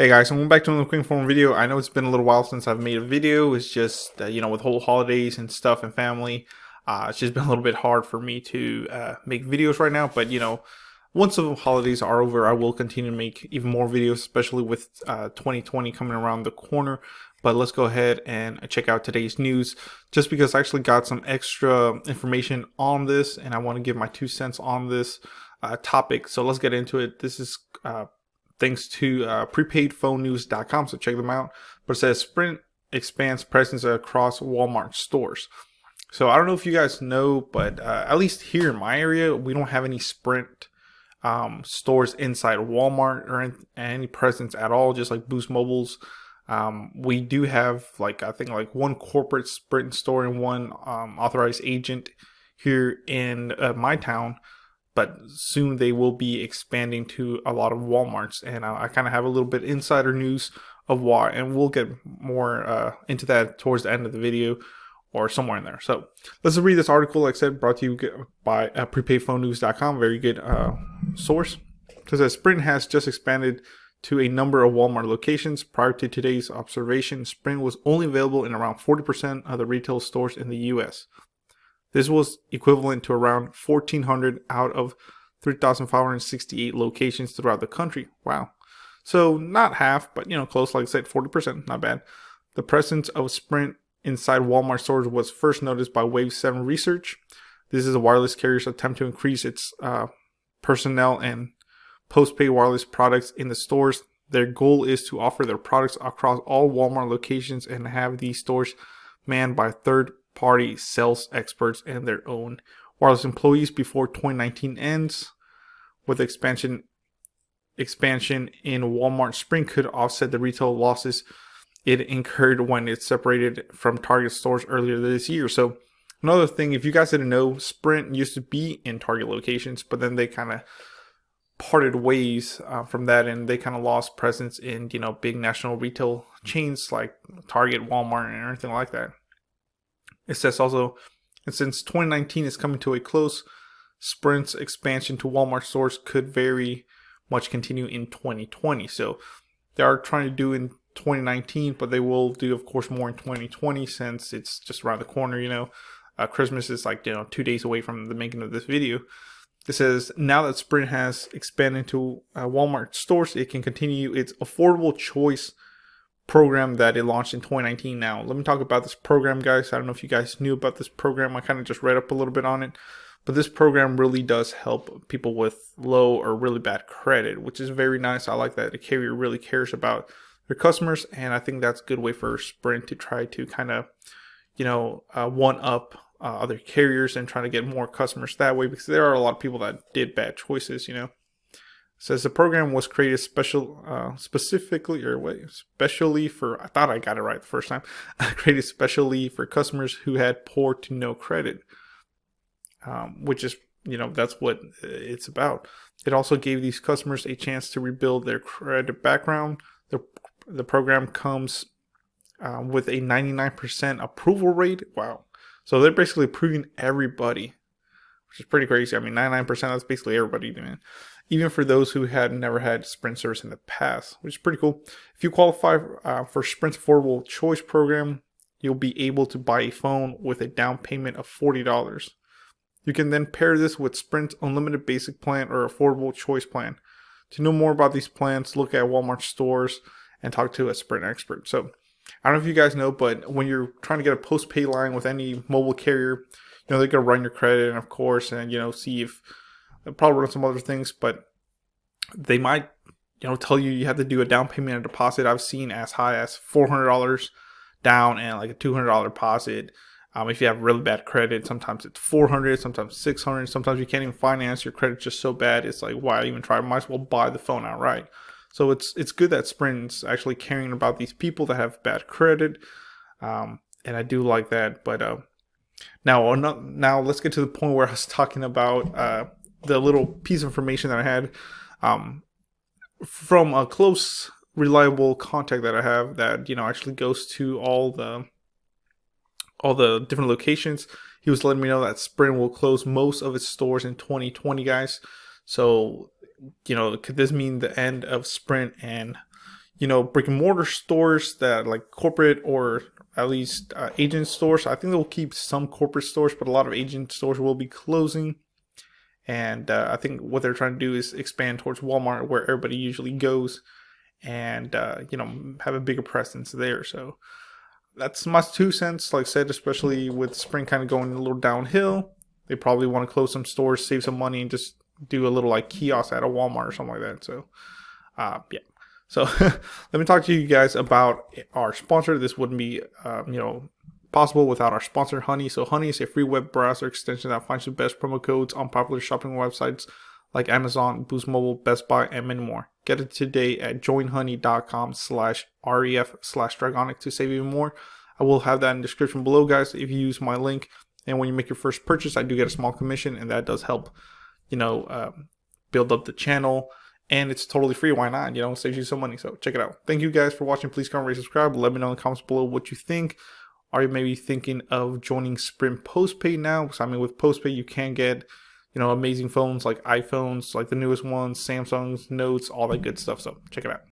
Hey guys, so I'm back to another quick form video. I know it's been a little while since I've made a video. It's just, with whole holidays and stuff and family, it's just been a little bit hard for me to make videos right now. But, once the holidays are over, I will continue to make even more videos, especially with 2020 coming around the corner. But let's go ahead and check out today's news, just because I actually got some extra information on this and I want to give my 2 cents on this topic. So let's get into it. This is thanks to prepaidphonenews.com, so check them out. But it says Sprint expands presence across Walmart stores. So I don't know if you guys know, but at least here in my area, we don't have any Sprint stores inside Walmart or any presence at all, just like Boost Mobile's. We do have I think one corporate Sprint store and one authorized agent here in my town. But soon they will be expanding to a lot of Walmarts, and I kind of have a little bit insider news of why, and we'll get more into that towards the end of the video or somewhere in there. So let's read this article. Like I said, brought to you by prepaidphonenews.com, very good source. It says Sprint has just expanded to a number of Walmart locations. Prior to today's observation, Sprint was only available in around 40% of the retail stores in the U.S. This was equivalent to around 1,400 out of 3,568 locations throughout the country. Wow. So not half, but close, like I said, 40%, not bad. The presence of Sprint inside Walmart stores was first noticed by Wave 7 Research. This is a wireless carrier's attempt to increase its personnel and postpaid wireless products in the stores. Their goal is to offer their products across all Walmart locations and have these stores manned by third-party sales experts and their own wireless employees before 2019 ends. With expansion in Walmart, Sprint could offset the retail losses it incurred when it separated from Target stores earlier this year. So another thing, if you guys didn't know, Sprint used to be in Target locations, but then they kind of parted ways from that, and they kind of lost presence in big national retail chains like Target, Walmart, and everything like that. It says also, and since 2019 is coming to a close, Sprint's expansion to Walmart stores could very much continue in 2020. So they are trying to do in 2019, but they will do, of course, more in 2020 since it's just around the corner. Christmas is 2 days away from the making of this video. It says, now that Sprint has expanded to Walmart stores, it can continue its affordable choice program that it launched in 2019. Now, let me talk about this program, guys. I don't know if you guys knew about this program. I kind of just read up a little bit on it. But this program really does help people with low or really bad credit, which is very nice. I like that the carrier really cares about their customers, and I think that's a good way for Sprint to try to kind of, one up other carriers and trying to get more customers that way, because there are a lot of people that did bad choices. It says the program was created specially for, I thought I got it right the first time, created specially for customers who had poor to no credit, which is, that's what it's about. It also gave these customers a chance to rebuild their credit background. The program comes with a 99% approval rate. Wow. So they're basically approving everybody, which is pretty crazy. I mean, 99%, that's basically everybody, man. Even for those who had never had Sprint service in the past, which is pretty cool. If you qualify for Sprint's Affordable Choice program, you'll be able to buy a phone with a down payment of $40. You can then pair this with Sprint's Unlimited Basic Plan or Affordable Choice Plan. To know more about these plans, look at Walmart stores and talk to a Sprint expert. So I don't know if you guys know, but when you're trying to get a postpaid line with any mobile carrier, they're going to run your credit, and of course, and see if they'll probably run some other things, but they might tell you have to do a down payment and deposit. I've seen as high as $400 down and like a $200 deposit. If you have really bad credit, sometimes it's $400, sometimes $600, sometimes you can't even finance. Your credit's just so bad, it's like, why even try? Might as well buy the phone outright. So it's good that Sprint's actually caring about these people that have bad credit, and I do like that. But now let's get to the point where I was talking about the little piece of information that I had from a close, reliable contact that I have that actually goes to all the different locations. He was letting me know that Sprint will close most of its stores in 2020, guys. So, could this mean the end of Sprint and, brick and mortar stores that like corporate or at least agent stores. I think they'll keep some corporate stores, but a lot of agent stores will be closing. And I think what they're trying to do is expand towards Walmart, where everybody usually goes, and have a bigger presence there. So that's my 2 cents. Like I said, especially with spring kind of going a little downhill, they probably want to close some stores, save some money, and just do a little like kiosk at a Walmart or something like that. So yeah. So let me talk to you guys about our sponsor. This wouldn't be possible without our sponsor, Honey. So Honey is a free web browser extension that finds the best promo codes on popular shopping websites like Amazon, Boost Mobile, Best Buy, and many more. Get it today at joinhoney.com/ref/dragonic to save even more. I will have that in the description below, guys, if you use my link. And when you make your first purchase, I do get a small commission, and that does help, build up the channel. And it's totally free. Why not? Saves you some money. So check it out. Thank you guys for watching. Please comment, rate, subscribe. Let me know in the comments below what you think. Are you maybe thinking of joining Sprint Postpaid now? Because with Postpaid, you can get, amazing phones like iPhones, like the newest ones, Samsung's, Notes, all that good stuff. So check it out.